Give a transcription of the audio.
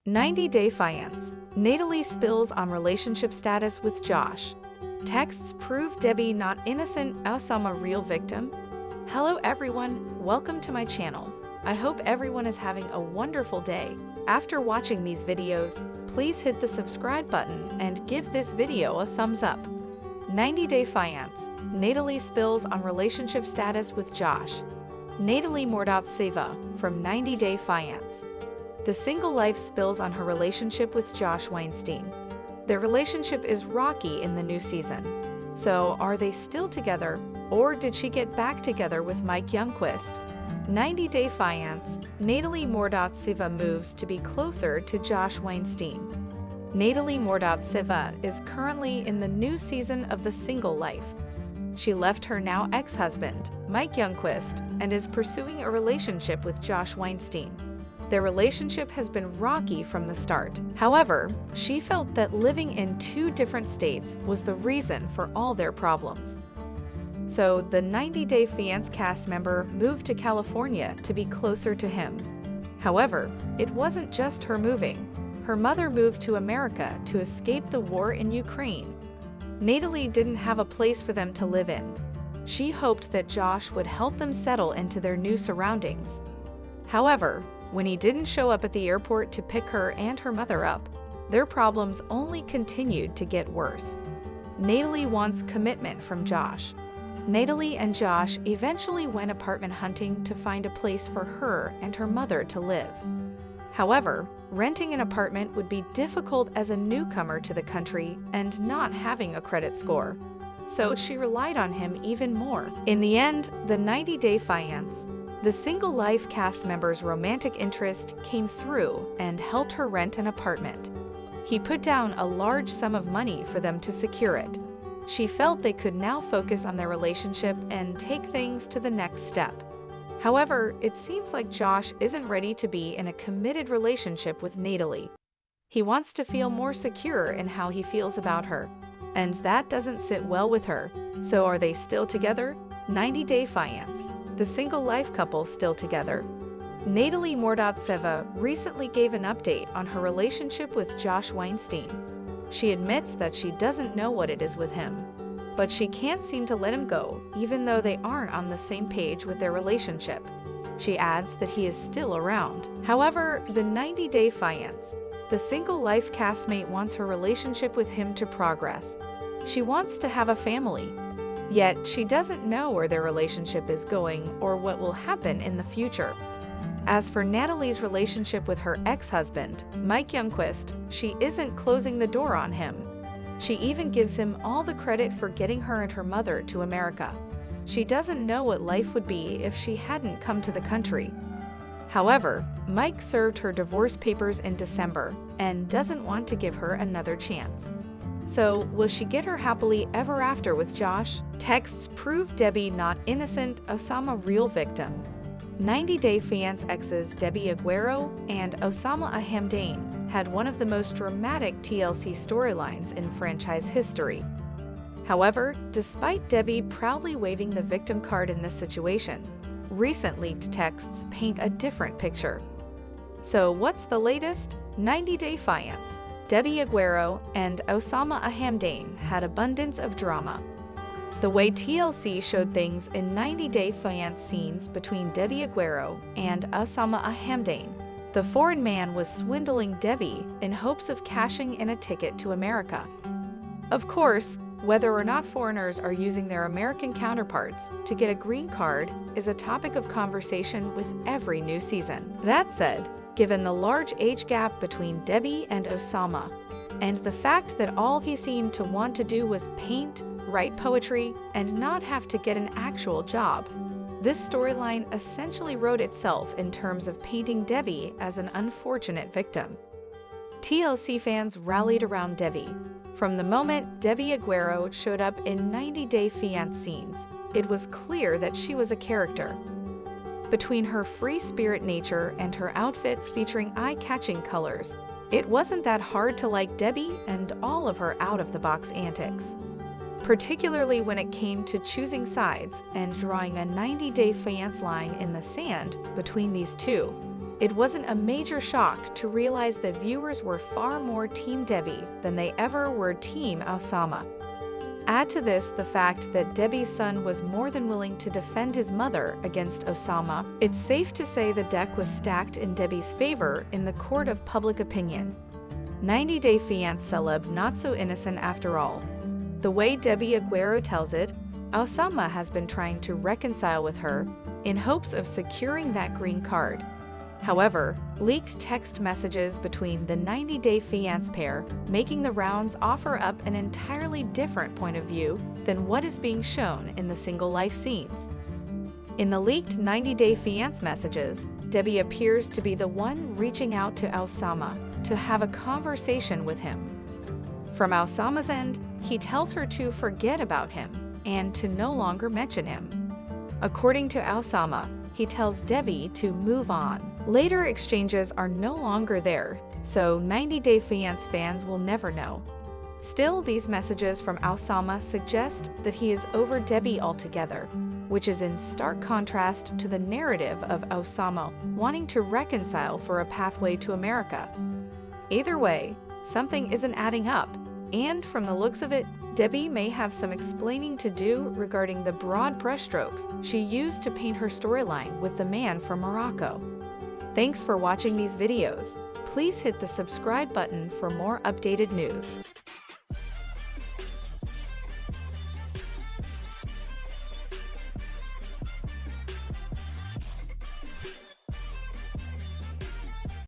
90-Day Fiance. Natalie spills on relationship status with Josh. Texts prove Debbie not innocent, Oussama real victim. Hello everyone, welcome to my channel. I hope everyone is having a wonderful day. After watching these videos, please hit the subscribe button and give this video a thumbs up. 90-Day Fiance. Natalie spills on relationship status with Josh. Natalie Mordovtseva from 90-Day Fiance. The single life spills on her relationship with Josh Weinstein. Their relationship is rocky in the new season. So, are they still together, or did she get back together with Mike Youngquist? 90-Day Fiance. Natalie Mordovtseva moves to be closer to Josh Weinstein. Natalie Mordovtseva is currently in the new season of The Single Life. She left her now ex-husband, Mike Youngquist, and is pursuing a relationship with Josh Weinstein. Their relationship has been rocky from the start. However, she felt that living in two different states was the reason for all their problems. So, the 90-Day Fiance cast member moved to California to be closer to him. However, it wasn't just her moving. Her mother moved to America to escape the war in Ukraine. Natalie didn't have a place for them to live in. She hoped that Josh would help them settle into their new surroundings. However, when he didn't show up at the airport to pick her and her mother up, their problems only continued to get worse. Natalie wants commitment from Josh. Natalie and Josh eventually went apartment hunting to find a place for her and her mother to live. However, renting an apartment would be difficult as a newcomer to the country and not having a credit score. So she relied on him even more. In the end, the 90-Day Fiance. The Single Life cast member's romantic interest came through and helped her rent an apartment. He put down a large sum of money for them to secure it. She felt they could now focus on their relationship and take things to the next step. However, it seems like Josh isn't ready to be in a committed relationship with Natalie. He wants to feel more secure in how he feels about her, and that doesn't sit well with her. So are they still together? 90-Day Fiance. The single life couple still together. Natalie Mordovtseva recently gave an update on her relationship with Josh Weinstein. She admits that she doesn't know what it is with him, but she can't seem to let him go even though they aren't on the same page with their relationship. She adds that he is still around. However, the 90-Day Fiance. The single life castmate wants her relationship with him to progress. She wants to have a family. Yet, she doesn't know where their relationship is going or what will happen in the future. As for Natalie's relationship with her ex-husband, Mike Youngquist, she isn't closing the door on him. She even gives him all the credit for getting her and her mother to America. She doesn't know what life would be if she hadn't come to the country. However, Mike served her divorce papers in December and doesn't want to give her another chance. So, will she get her happily ever after with Josh? Texts prove Debbie not innocent, Oussama real victim. 90-Day Fiance exes Debbie Aguero and Oussama Hamdan had one of the most dramatic TLC storylines in franchise history. However, despite Debbie proudly waving the victim card in this situation, recent leaked texts paint a different picture. So what's the latest? 90-Day Fiance. Debbie Aguero and Oussama Hamdan had abundance of drama. The way TLC showed things in 90-Day Fiance scenes between Debbie Aguero and Oussama Hamdan, the foreign man was swindling Debbie in hopes of cashing in a ticket to America. Of course, whether or not foreigners are using their American counterparts to get a green card is a topic of conversation with every new season. That said, given the large age gap between Debbie and Oussama, and the fact that all he seemed to want to do was paint, write poetry, and not have to get an actual job, this storyline essentially wrote itself in terms of painting Debbie as an unfortunate victim. TLC fans rallied around Debbie. From the moment Debbie Aguero showed up in 90-Day Fiance scenes, it was clear that she was a character. Between her free-spirit nature and her outfits featuring eye-catching colors, it wasn't that hard to like Debbie and all of her out-of-the-box antics. Particularly when it came to choosing sides and drawing a 90-Day Fiance line in the sand between these two. It wasn't a major shock to realize that viewers were far more Team Debbie than they ever were Team Oussama. Add to this the fact that Debbie's son was more than willing to defend his mother against Oussama. It's safe to say the deck was stacked in Debbie's favor in the court of public opinion. 90 Day Fiance celeb not so innocent after all. The way Debbie Aguero tells it, Oussama has been trying to reconcile with her in hopes of securing that green card. However, leaked text messages between the 90 Day Fiance pair making the rounds offer up an entirely different point of view than what is being shown in the single life scenes. In the leaked 90 Day Fiance messages, Debbie appears to be the one reaching out to Oussama to have a conversation with him. From Oussama's end, he tells her to forget about him and to no longer mention him. According to Oussama, he tells Debbie to move on. Later exchanges are no longer there, so 90 Day Fiance fans will never know. Still, these messages from Oussama suggest that he is over Debbie altogether, which is in stark contrast to the narrative of Oussama wanting to reconcile for a pathway to America. Either way, something isn't adding up, and from the looks of it, Debbie may have some explaining to do regarding the broad brushstrokes she used to paint her storyline with the man from Morocco. Thanks for watching these videos. Please hit the subscribe button for more updated news.